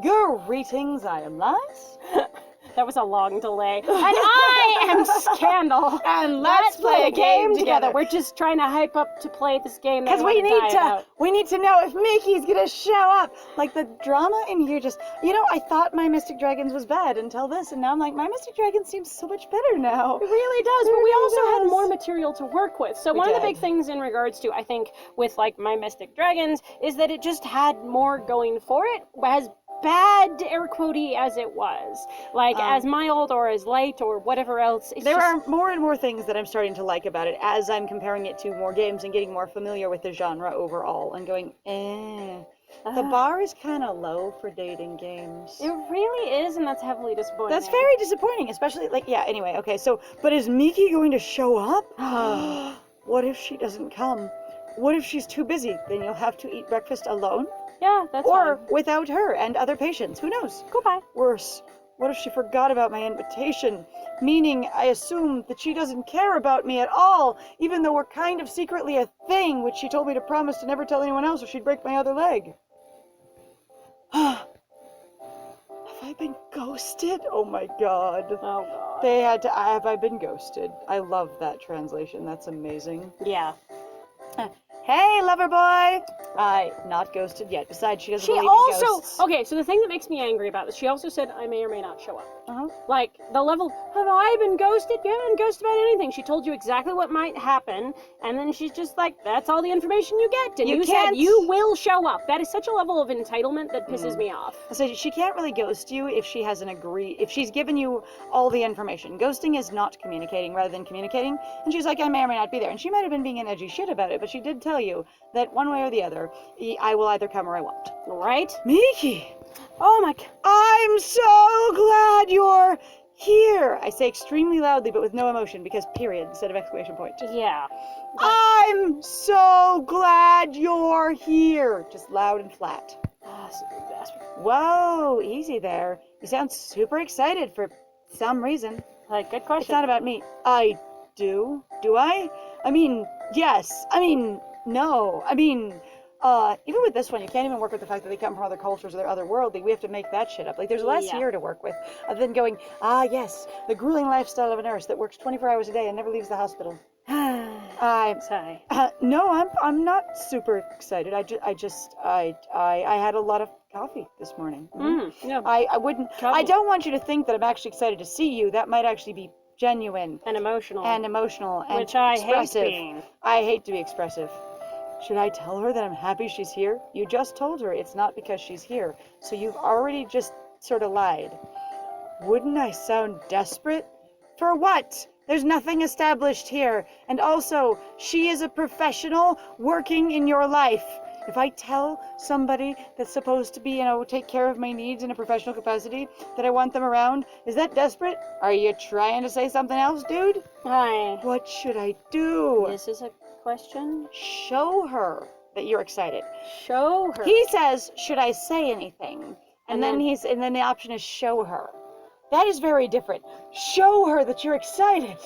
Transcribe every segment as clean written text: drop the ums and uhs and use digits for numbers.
Greetings, I am Lies. That was a long delay. And I am Scandal. And let's play a game together. We're just trying to hype up to play this game. Because we need to know if Miki's gonna show up. Like, the drama in here just, I thought My Mystic Dragons was bad until this, and now I'm like, My Mystic Dragons seems so much better now. It really does, but we also had more material to work with. So one of the big things in regards to, I think, with like My Mystic Dragons, is that it just had more going for it, as bad air quotey as it was, like as mild or as light or whatever else. There are more and more things that I'm starting to like about it as I'm comparing it to more games and getting more familiar with the genre overall and going, The bar is kind of low for dating games. It really is, and that's heavily disappointing. That's very disappointing, especially anyway, okay, so, but is Miki going to show up? What if she doesn't come? What if she's too busy? Then you'll have to eat breakfast alone? Yeah, that's Or fine. without her and other patients. Who knows? Goodbye. Worse, what if she forgot about my invitation? Meaning, I assume that she doesn't care about me at all, even though we're kind of secretly a thing, which she told me to promise to never tell anyone else or she'd break my other leg. Have I been ghosted? Oh my god. Oh god. They had to, have I been ghosted? I love that translation. That's amazing. Yeah. Hey, lover boy! Not ghosted yet. Besides, she doesn't believe in ghosts. Okay, so the thing that makes me angry about this, she also said I may or may not show up. Uh-huh. Like, the level, have I been ghosted? You haven't been ghosted about anything. She told you exactly what might happen, and then she's just like, that's all the information you get, and you said you will show up. That is such a level of entitlement that pisses me off. So she can't really ghost you if she hasn't if she's given you all the information. Ghosting is not communicating rather than communicating, and she's like, I may or may not be there, and she might have been being an edgy shit about it, but she did tell you that one way or the other, I will either come or I won't. Right? Miki! Oh my god. I'm so glad you're here! I say extremely loudly, but with no emotion, because period, instead of exclamation point. Yeah. I'm so glad you're here! Just loud and flat. Whoa, easy there. You sound super excited for some reason. Like, good question. It's not about me. I do? Do I? I mean, yes. I mean, no. I mean, even with this one, you can't even work with the fact that they come from other cultures or they're otherworldly. We have to make that shit up. Like, there's less here to work with, other than going, yes, the grueling lifestyle of a nurse that works 24 hours a day and never leaves the hospital. I'm sorry. No, I'm not super excited. I had a lot of coffee this morning. Yeah. I wouldn't, I don't want you to think that I'm actually excited to see you. That might actually be genuine. And emotional. And which I expressive. hate being. I hate to be expressive. Should I tell her that I'm happy she's here? You just told her it's not because she's here, so you've already just sort of lied. Wouldn't I sound desperate? For what? There's nothing established here. And also, she is a professional working in your life. If I tell somebody that's supposed to be, take care of my needs in a professional capacity, that I want them around, is that desperate? Are you trying to say something else, dude? Hi. What should I do? This is a question? Show her that you're excited. Show her. He says, should I say anything? And then the option is show her. That is very different. Show her that you're excited.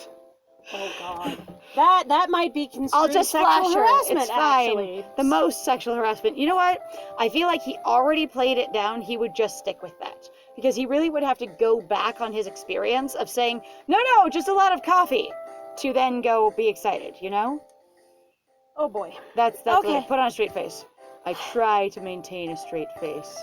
Oh god. That might be construed I'll just sexual flash her. harassment, It's fine. actually. The most sexual harassment. You know what? I feel like he already played it down. He would just stick with that. Because he really would have to go back on his experience of saying, no, just a lot of coffee, to then go be excited, Oh boy. That's okay. Put on a straight face. I try to maintain a straight face.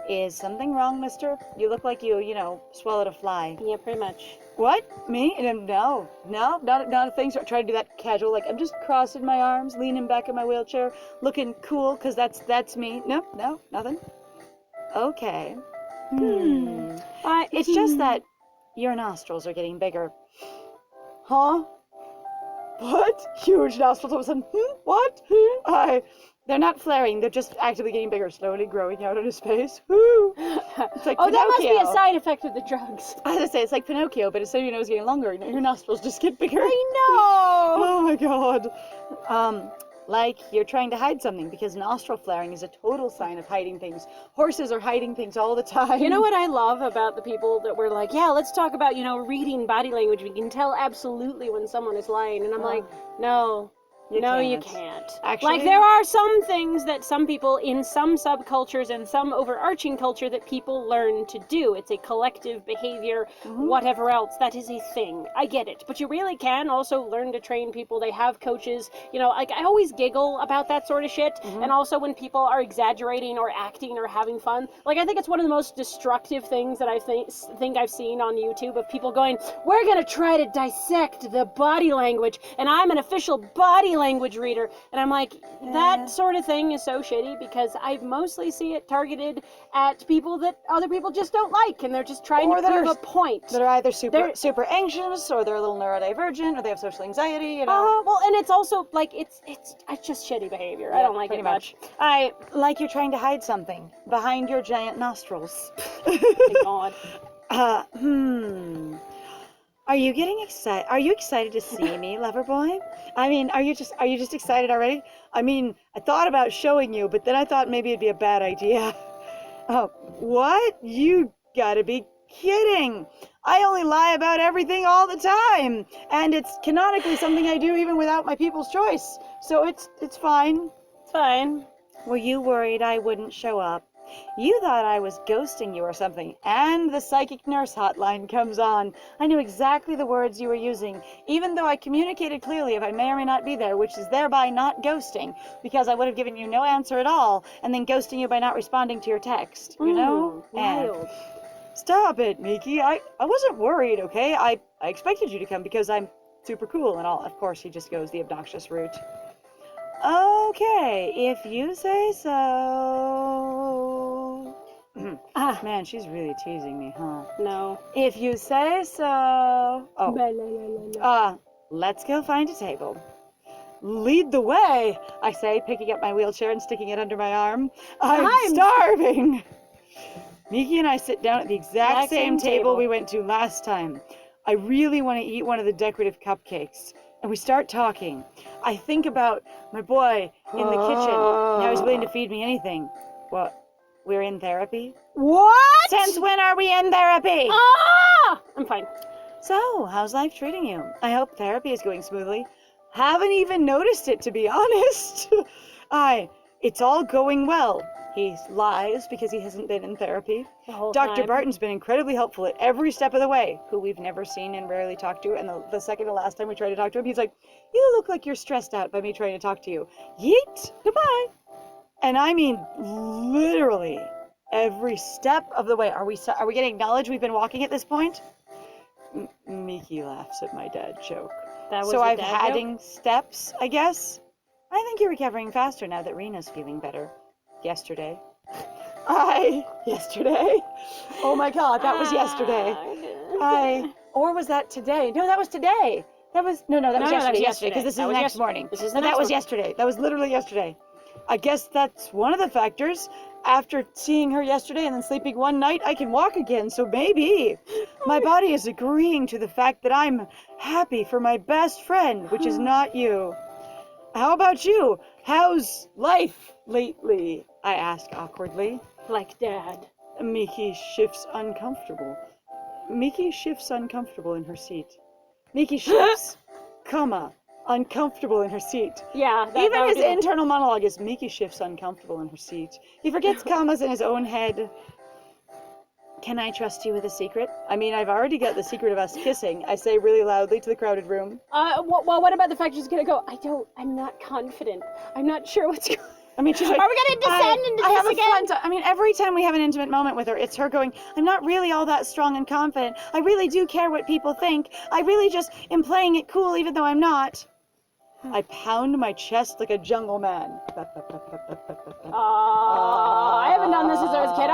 Is something wrong, mister? You look like you swallowed a fly. Yeah, pretty much. What? Me? No, not a thing. So I try to do that casual, like I'm just crossing my arms, leaning back in my wheelchair, looking cool, because that's me. No, nothing. Okay. It's just that your nostrils are getting bigger. Huh? What? Huge nostrils all of a sudden. What? They're not flaring, they're just actively getting bigger, slowly growing out of his face. Woo! It's like Pinocchio. That must be a side effect of the drugs. I was gonna say, it's like Pinocchio, but instead of your nose getting longer, your nostrils just get bigger. I know! Oh my god. Like you're trying to hide something, because nostril flaring is a total sign of hiding things. Horses are hiding things all the time. You know what I love about the people that were like, yeah, let's talk about, reading body language. We can tell absolutely when someone is lying. And I'm like, no, No, you can't. can't. Actually, Like, there are some things that some people in some subcultures and some overarching culture that people learn to do. It's a collective behavior, whatever else. That is a thing. I get it. But you really can also learn to train people. They have coaches. You know, like, I always giggle about that sort of shit. And also when people are exaggerating or acting or having fun. Like, I think it's one of the most destructive things that I think I've seen on YouTube of people going, we're gonna try to dissect the body language, and I'm an official body language reader. And I'm like, that sort of thing is so shitty because I mostly see it targeted at people that other people just don't like, and they're just trying to prove a point. That are either super anxious, or they're a little neurodivergent, or they have social anxiety, you know. Well, and it's also, like, it's just shitty behavior. I don't like it much. Like you're trying to hide something behind your giant nostrils. Thank God. Are you getting excited? Are you excited to see me, lover boy? I mean, are you just excited already? I mean, I thought about showing you, but then I thought maybe it'd be a bad idea. Oh, what? You gotta be kidding. I only lie about everything all the time, and it's canonically something I do even without my people's choice. So it's fine. It's fine. Were you worried I wouldn't show up? You thought I was ghosting you or something, and the psychic nurse hotline comes on. I knew exactly the words you were using, even though I communicated clearly if I may or may not be there, which is thereby not ghosting, because I would have given you no answer at all, and then ghosting you by not responding to your text, you know? Wild. Stop it, Miki. I wasn't worried, okay? I expected you to come because I'm super cool and all. Of course, he just goes the obnoxious route. Okay, if you say so. Man, she's really teasing me, huh? No. If you say so. Oh. Let's go find a table. Lead the way, I say, picking up my wheelchair and sticking it under my arm. I'm starving. Miki and I sit down at the exact same table we went to last time. I really want to eat one of the decorative cupcakes. And we start talking. I think about my boy in the kitchen. Now he's willing to feed me anything. What? We're in therapy? What? Since when are we in therapy? I'm fine. So, how's life treating you? I hope therapy is going smoothly. Haven't even noticed it, to be honest. It's all going well. He lies because he hasn't been in therapy. Dr. Barton's been incredibly helpful at every step of the way, who we've never seen and rarely talked to. And the second to last time we tried to talk to him, he's like, you look like you're stressed out by me trying to talk to you. Yeet, goodbye. And I mean, literally, every step of the way. Are we getting acknowledged we've been walking at this point? Miki laughs at my dad joke. So I've adding steps, I guess. I think you're recovering faster now that Rena's feeling better. Yesterday. Yesterday? Oh my God, that was yesterday. Or was that today? No, that was today. That was yesterday, because this is the next morning. That was yesterday. That was literally yesterday. I guess that's one of the factors. After seeing her yesterday and then sleeping one night, I can walk again, so maybe. My body is agreeing to the fact that I'm happy for my best friend, which is not you. How about you? How's life lately? I ask awkwardly. Like Dad. Miki shifts uncomfortable in her seat. Miki shifts, uncomfortable in her seat. Yeah. Even his internal monologue is Miki shifts uncomfortable in her seat. He forgets commas in his own head. Can I trust you with a secret? I mean, I've already got the secret of us kissing, I say really loudly to the crowded room. Well, what about the fact she's gonna go, I'm not confident. I'm not sure what's going on. I mean, she's like, are we gonna descend into this again? Every time we have an intimate moment with her, it's her going, I'm not really all that strong and confident. I really do care what people think. I really just am playing it cool even though I'm not. I pound my chest like a jungle man. I haven't done this since I was a kid.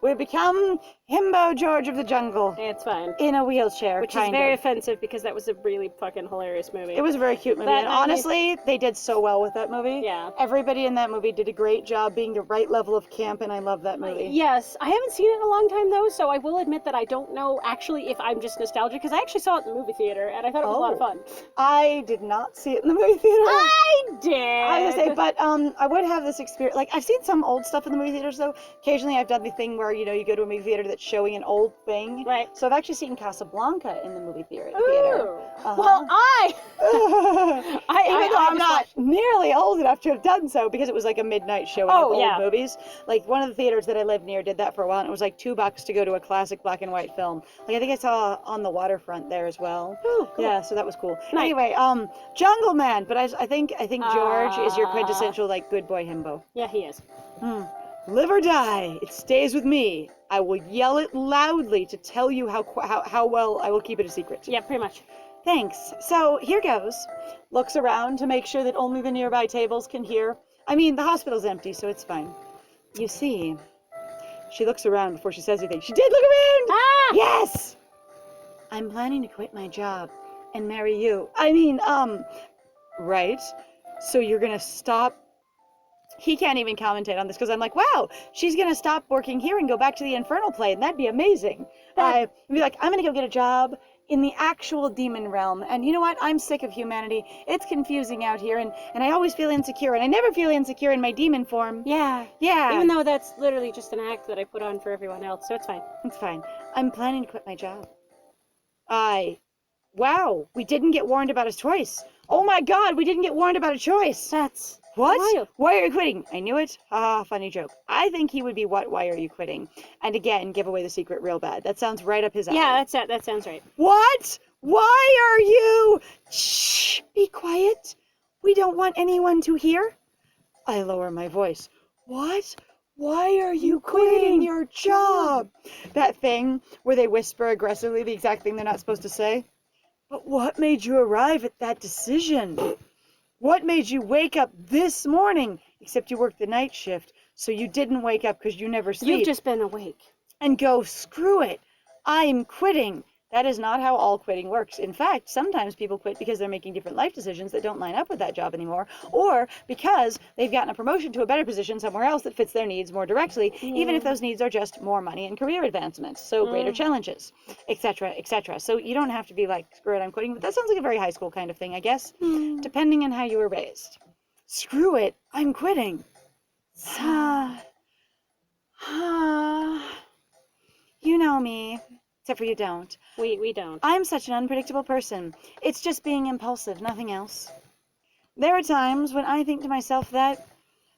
We become Himbo George of the Jungle. It's fine. In a wheelchair, Which is very offensive because that was a really fucking hilarious movie. It was a very cute movie. And honestly, they did so well with that movie. Yeah. Everybody in that movie did a great job being the right level of camp, and I love that movie. Yes. I haven't seen it in a long time, though, so I will admit that I don't know actually if I'm just nostalgic, because I actually saw it in the movie theater, and I thought it was a lot of fun. I did not see it in the movie theater. I did! I was gonna say, but I would have this experience. Like, I've seen some old stuff in the movie theaters, though. Occasionally I've done the thing where, you know, you go to a movie theater that's showing an old thing. Right. So I've actually seen Casablanca in the movie theater. Ooh. Uh-huh. Well, Even though I'm not nearly old enough to have done so, because it was like a midnight showing of old movies. Like one of the theaters that I lived near did that for a while, and it was like $2 to go to a classic black and white film. Like I think I saw On the Waterfront there as well. Ooh, cool. Yeah, so that was cool. Nice. Anyway, Jungle Man, but I think George is your quintessential like good boy himbo. Yeah, he is. Live or die, it stays with me. I will yell it loudly to tell you how well I will keep it a secret. Yeah, pretty much. Thanks. So here goes. Looks around to make sure that only the nearby tables can hear. I mean, the hospital's empty, so it's fine. You see, she looks around before she says anything. She did look around! Ah! Yes! I'm planning to quit my job and marry you. I mean, right? So you're gonna stop. He can't even commentate on this because I'm like, wow, she's gonna stop working here and go back to the infernal plane. That'd be amazing. I'd be like, I'm gonna go get a job in the actual demon realm. And you know what? I'm sick of humanity. It's confusing out here, and I always feel insecure, and I never feel insecure in my demon form. Yeah. Yeah. Even though that's literally just an act that I put on for everyone else, so it's fine. It's fine. I'm planning to quit my job. Wow, we didn't get warned about his choice. Oh my god, we didn't get warned about a choice. That's What? wild. Why are you quitting? I knew it. Ha, funny joke. I think he would be what? Why are you quitting? And again, give away the secret real bad. That sounds right up his alley. Yeah, that sounds right. What? Why are you? Shh, be quiet. We don't want anyone to hear. I lower my voice. What? Why are you quitting your job? That thing where they whisper aggressively the exact thing they're not supposed to say. But what made you arrive at that decision? What made you wake up this morning? Except you worked the night shift, so you didn't wake up because you never sleep. You've just been awake. And go, screw it. I'm quitting. That is not how all quitting works. In fact, sometimes people quit because they're making different life decisions that don't line up with that job anymore, or because they've gotten a promotion to a better position somewhere else that fits their needs more directly, even if those needs are just more money and career advancements, so greater challenges, etc., etc. So you don't have to be like, screw it, I'm quitting. But that sounds like a very high school kind of thing, I guess, depending on how you were raised. Screw it, I'm quitting. You know me. Except for you don't. We don't. I'm such an unpredictable person. It's just being impulsive, nothing else. There are times when I think to myself that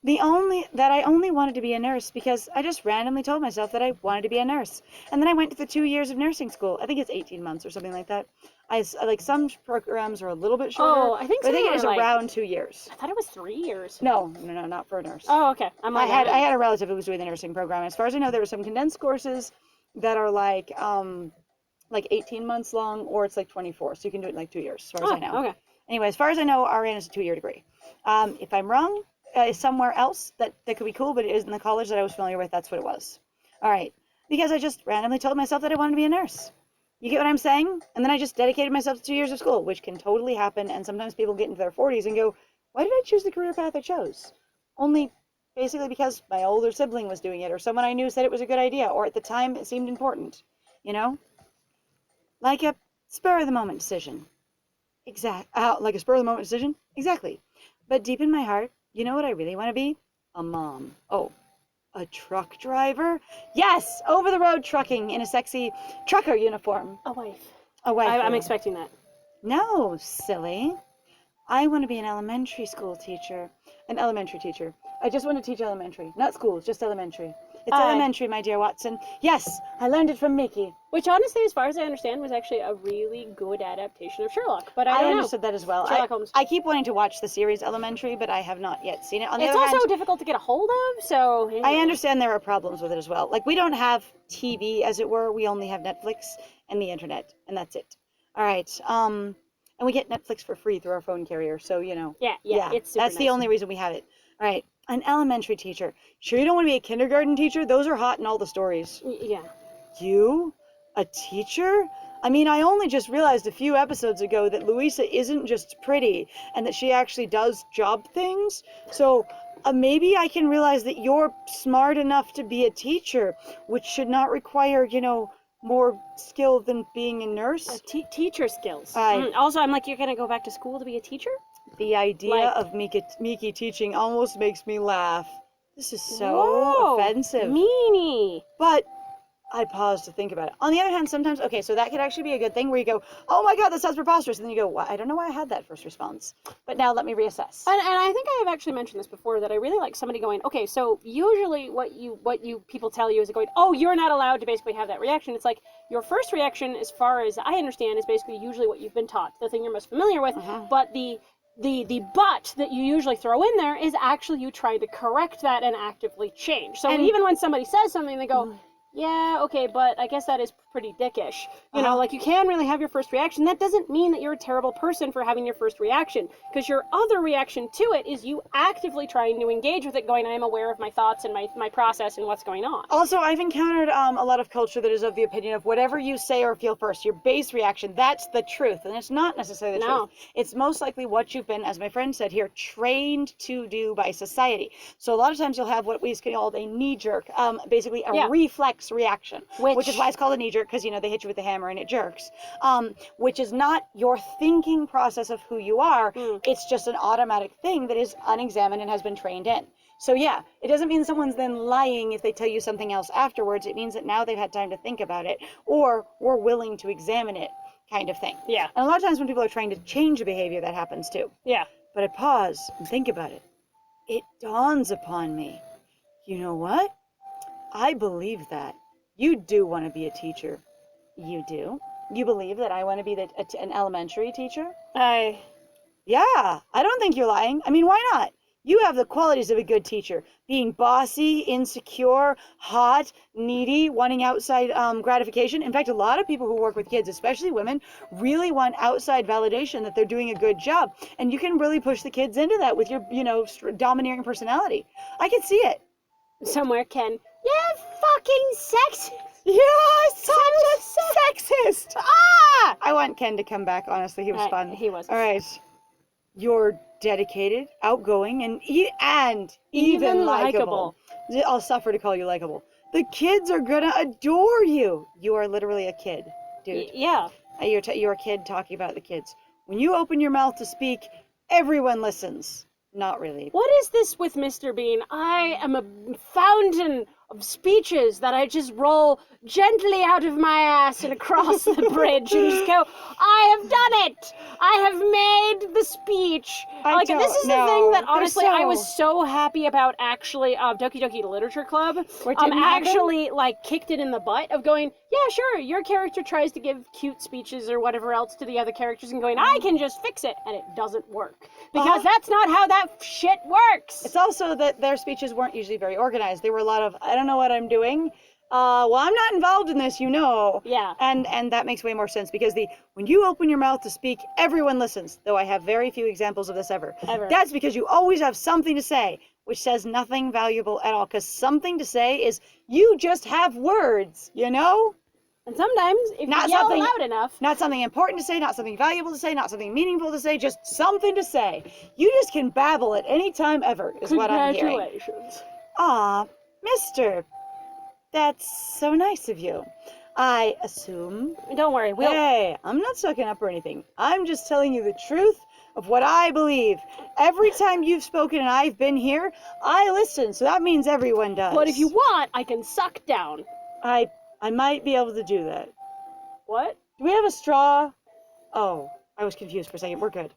I only wanted to be a nurse because I just randomly told myself that I wanted to be a nurse. And then I went to the 2 years of nursing school. I think it's 18 months or something like that. Like some programs are a little bit shorter. Oh, I think but I think some it is are, like, around 2 years. I thought it was 3 years. No, not for a nurse. Oh, okay. I had a relative who was doing the nursing program. As far as I know, there were some condensed courses that are like 18 months long, or it's like 24, so you can do it in like 2 years, as far as I know. Okay. Anyway, as far as I know, RN is a 2-year degree. If I'm wrong, somewhere else that could be cool, but it isn't the college that I was familiar with, that's what it was. All right, because I just randomly told myself that I wanted to be a nurse. You get what I'm saying? And then I just dedicated myself to 2 years of school, which can totally happen, and sometimes people get into their 40s and go, why did I choose the career path I chose? Only basically because my older sibling was doing it, or someone I knew said it was a good idea, or at the time it seemed important, you know? Like a spur-of-the-moment decision. Like a spur-of-the-moment decision? Exactly. But deep in my heart, you know what I really want to be? A mom. Oh, a truck driver? Yes! Over-the-road trucking in a sexy trucker uniform. A wife. A wife. I'm expecting that. No, silly. I want to be an elementary school teacher. An elementary teacher. I just want to teach elementary. Not schools, just elementary. It's elementary, my dear Watson. Yes, I learned it from Miki. Which, honestly, as far as I understand, was actually a really good adaptation of Sherlock. But I understood that as well. Sherlock Holmes. I keep wanting to watch the series Elementary, but I have not yet seen it. On the It's other also hand, difficult to get a hold of, so... Anyway. I understand there are problems with it as well. Like, we don't have TV, as it were. We only have Netflix and the internet, and that's it. All right. And we get Netflix for free through our phone carrier, so, you know. Yeah, it's super that's nice. the only reason we have it. All right. An elementary teacher. Sure you don't want to be a kindergarten teacher? Those are hot in all the stories. Yeah. You? A teacher? I mean, I only just realized a few episodes ago that Louisa isn't just pretty and that she actually does job things. So maybe I can realize that you're smart enough to be a teacher, which should not require, more skill than being a nurse. Teacher skills. I- Also, I'm like, you're going to go back to school to be a teacher? The idea of Miki teaching almost makes me laugh. This is so Whoa, offensive. Meanie. But I pause to think about it. On the other hand, sometimes, okay, so that could actually be a good thing where you go, oh my God, that sounds preposterous. And then you go, well, I don't know why I had that first response. But now let me reassess. And I think I have actually mentioned this before, that I really like somebody going, okay, so usually what you people tell you is going, oh, you're not allowed to basically have that reaction. It's like, your first reaction, as far as I understand, is basically usually what you've been taught, the thing you're most familiar with. But the but that you usually throw in there is actually you trying to correct that and actively change. So even when somebody says something, they go, yeah, okay, but I guess that is pretty dickish. You know, like, you can really have your first reaction. That doesn't mean that you're a terrible person for having your first reaction, because your other reaction to it is you actively trying to engage with it, going, I am aware of my thoughts and my process and what's going on. Also, I've encountered a lot of culture that is of the opinion of whatever you say or feel first, your base reaction, that's the truth. And it's not necessarily the truth. It's most likely what you've been, as my friend said here, trained to do by society. So a lot of times you'll have what we call a knee-jerk, basically a reflex reaction, which is why it's called a knee-jerk, because, you know, they hit you with a hammer and it jerks, which is not your thinking process of who you are. It's just an automatic thing that is unexamined and has been trained in. So yeah, it doesn't mean someone's then lying if they tell you something else afterwards. It means that now they've had time to think about it, or were willing to examine it, kind of thing. Yeah. And a lot of times when people are trying to change a behavior, that happens too. Yeah. But I pause and think about it. It dawns upon me, you know what? I believe that. You do want to be a teacher. You do. You believe that I want to be an elementary teacher? Yeah, I don't think you're lying. I mean, why not? You have the qualities of a good teacher. Being bossy, insecure, hot, needy, wanting outside gratification. In fact, a lot of people who work with kids, especially women, really want outside validation that they're doing a good job. And you can really push the kids into that with your, you know, domineering personality. I can see it. Somewhere, Ken. Yeah, fucking sexist. Yeah, such a sexist. I want Ken to come back, honestly. He was fun. He was. All right. You're dedicated, outgoing, and even likable. I'll suffer to call you likable. The kids are gonna adore you. You are literally a kid, dude. Yeah. You're a kid talking about the kids. When you open your mouth to speak, everyone listens. Not really. What is this with Mr. Bean? I am a fountain of speeches that I just roll gently out of my ass and across the bridge and just go, I have done it! I have made the speech. This is the thing that honestly I was so happy about, actually, Doki Doki Literature Club. Actually kicked it in the butt of going, yeah, sure, your character tries to give cute speeches or whatever else to the other characters and going, I can just fix it, and it doesn't work. Because that's not how that shit works. It's also that their speeches weren't usually very organized. They were a lot of, I don't know what I'm doing. Well, I'm not involved in this, you know. Yeah. And that makes way more sense, because when you open your mouth to speak, everyone listens. Though I have very few examples of this ever. That's because you always have something to say, which says nothing valuable at all. Because something to say is, you just have words, you know? And sometimes, if you yell loud enough... Not something important to say, not something valuable to say, not something meaningful to say, just something to say. You just can babble at any time ever, is what I'm hearing. Congratulations. Aw, mister. That's so nice of you. I assume... Don't worry, Hey, I'm not sucking up or anything. I'm just telling you the truth of what I believe. Every time you've spoken and I've been here, I listen, so that means everyone does. But if you want, I can suck down. I might be able to do that. What? Do we have a straw? Oh, I was confused for a second. We're good.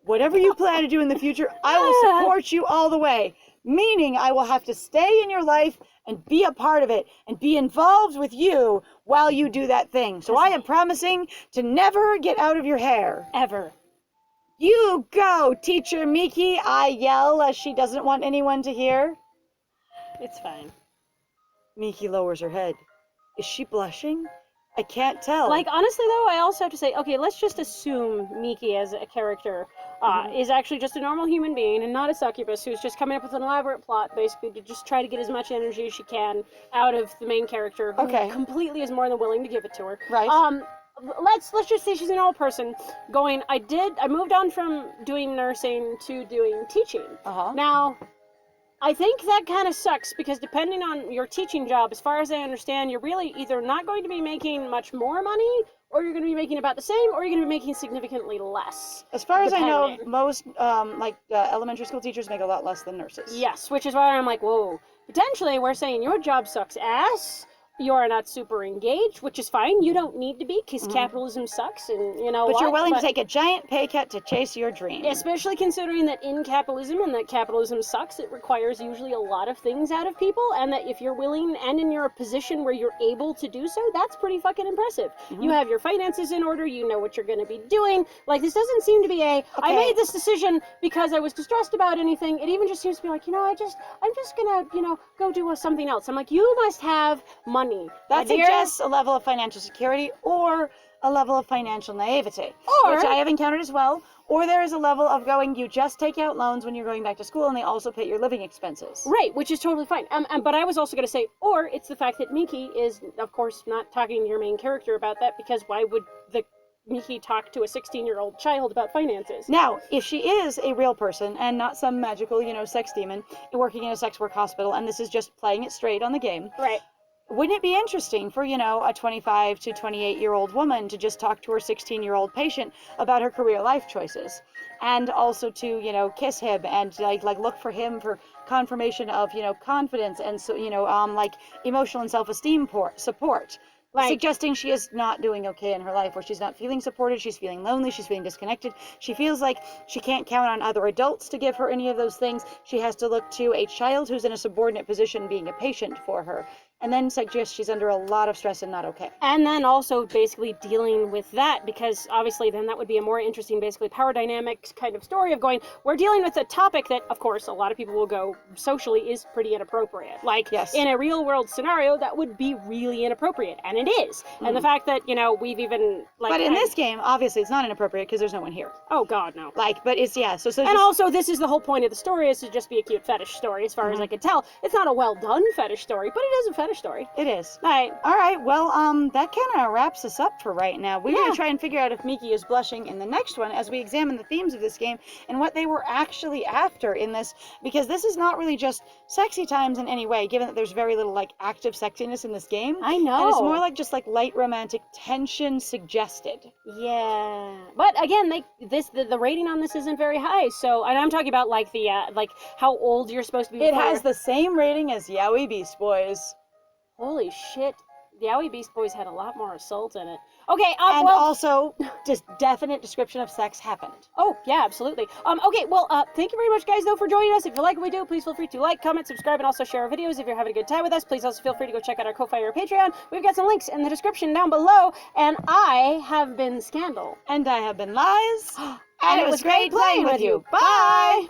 Whatever you plan to do in the future, I will support you all the way. Meaning I will have to stay in your life and be a part of it and be involved with you while you do that thing. So I am promising to never get out of your hair. Ever. You go, Teacher Miki, I yell as she doesn't want anyone to hear. It's fine. Miki lowers her head. Is she blushing? I can't tell. Honestly, though, I also have to say, okay, let's just assume Miki as a character is actually just a normal human being and not a succubus who's just coming up with an elaborate plot, basically, to just try to get as much energy as she can out of the main character, who completely is more than willing to give it to her. Right. Let's just say she's an old person going, I moved on from doing nursing to doing teaching. Now, I think that kind of sucks, because depending on your teaching job, as far as I understand, you're really either not going to be making much more money, or you're going to be making about the same, or you're going to be making significantly less. As far as I know, depending. most elementary school teachers make a lot less than nurses. Yes, which is why I'm like, whoa. Potentially, we're saying your job sucks ass. You are not super engaged, which is fine. You don't need to be, because capitalism sucks, and you know But what? you're willing to take a giant pay cut to chase your dream. Especially considering that in capitalism, and that capitalism sucks, it requires usually a lot of things out of people, and that if you're willing and in your position where you're able to do so, that's pretty fucking impressive. You have your finances in order, you know what you're going to be doing. Like, this doesn't seem to be I made this decision because I was distressed about anything. It even just seems to be like, I'm just gonna, go do something else. I'm like, you must have money. That suggests a level of financial security or a level of financial naivety, which I have encountered as well. Or there is a level of going, you just take out loans when you're going back to school, and they also pay your living expenses. Right, which is totally fine. But I was also going to say, or it's the fact that Miki is, of course, not talking to your main character about that, because why would the Miki talk to a 16-year-old child about finances? Now, if she is a real person and not some magical, sex demon working in a sex work hospital, and this is just playing it straight on the game, right? Wouldn't it be interesting for, a 25 to 28-year-old woman to just talk to her 16-year-old patient about her career life choices? And also to, kiss him and like look for him for confirmation of, confidence and so, emotional and self-esteem support. Suggesting she is not doing okay in her life, where she's not feeling supported, she's feeling lonely, she's feeling disconnected. She feels like she can't count on other adults to give her any of those things. She has to look to a child who's in a subordinate position being a patient for her. And then suggests she's under a lot of stress and not okay. And then also basically dealing with that, because obviously then that would be a more interesting, basically power dynamics kind of story of going, we're dealing with a topic that, of course, a lot of people will go socially is pretty inappropriate. Like, in a real world scenario, that would be really inappropriate. And it is. And the fact that, we've even, But in this game, obviously, it's not inappropriate because there's no one here. Oh, God, no. But it's, so and also, this is the whole point of the story, is to just be a cute fetish story, as far as I can tell. It's not a well-done fetish story, but it is a fetish story. It is. All right. Well, that kind of wraps us up for right now. We're going to try and figure out if Miki is blushing in the next one as we examine the themes of this game and what they were actually after in this, because this is not really just sexy times in any way, given that there's very little active sexiness in this game. I know. And it's more just light romantic tension suggested. Yeah. But again, the rating on this isn't very high. So, and I'm talking about the how old you're supposed to be. It has the same rating as Yaoi Beast Boys. Holy shit. The Yaoi Beast Boys had a lot more assault in it. Okay, and also, just definite description of sex happened. Oh, yeah, absolutely. Okay, well, thank you very much, guys, though, for joining us. If you like what we do, please feel free to like, comment, subscribe, and also share our videos. If you're having a good time with us, please also feel free to go check out our Ko-Fi or Patreon. We've got some links in the description down below. And I have been Scandal. And I have been Lies. And it was great playing with you. Bye!